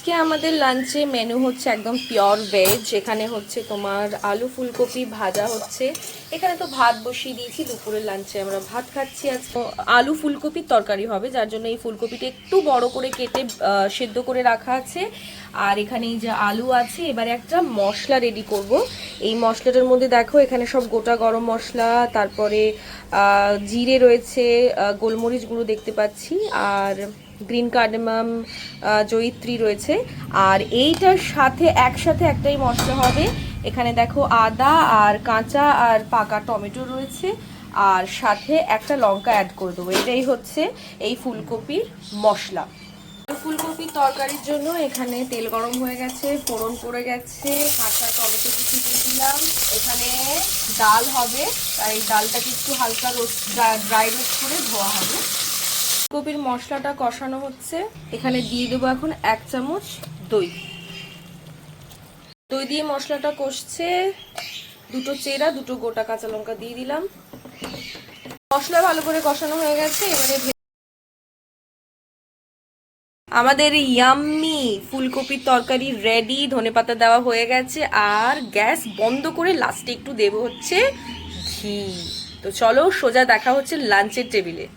আজকে আমাদের লাঞ্চে মেনু হচ্ছে একদম পিওর ভেজ। এখানে হচ্ছে তোমার আলু ফুলকপি ভাজা হচ্ছে। এখানে তো ভাত বসিয়ে দিয়েছি, দুপুরের লাঞ্চে আমরা ভাত খাচ্ছি। আজকে আলু ফুলকপির তরকারি হবে, যার জন্য এই ফুলকপিটা একটু বড় করে কেটে সেদ্ধ করে রাখা আছে। আর এখানে এই যে আলু আছে, এবারে একটা মশলা রেডি করব। এই মশলাটার মধ্যে দেখো এখানে সব গোটা গরম মশলা, তারপরে জিরে রয়েছে, গোলমরিচ গুঁড়ো দেখতে পাচ্ছি, আর গ্রিন কার্ডামাম, জয়িত্রী রয়েছে। আর এইটার সাথে একসাথে একটাই মশলা হবে। এখানে দেখো আদা আর কাঁচা আর পাকা টমেটো রয়েছে, আর সাথে একটা লঙ্কা অ্যাড করে দেবো। এটাই হচ্ছে এই ফুলকপির মশলা। ফুলকপির তরকারির জন্য এখানে তেল গরম হয়ে গেছে, ফোড়ন পড়ে গেছে, কাঁচা টমেটো কুচি দিয়ে দিলাম। এখানে ডাল হবে, তাই ডালটাকে একটু হালকা রোস্ট, ড্রাই রোস্ট করে ধোয়া হবে। ফুলকপির মশলাটা কষানো হচ্ছে। এখানে দিয়ে দেবো এখন 1 চামচ দই। দই দিয়ে মশলাটা কষছে। দুটো চেরা, দুটো গোটা কাঁচা লঙ্কা দিয়ে দিলাম। মশলা ভালো করে কষানো হয়ে গেছে। এবারে আমাদের ইয়াম্মি ফুলকপির তরকারি রেডি। ধনেপাতা দেওয়া হয়ে গেছে, আর গ্যাস বন্ধ করে লাস্টে একটু দেবো হচ্ছে ঘি। তো চলো সোজা দেখা হচ্ছে লাঞ্চের টেবিলে।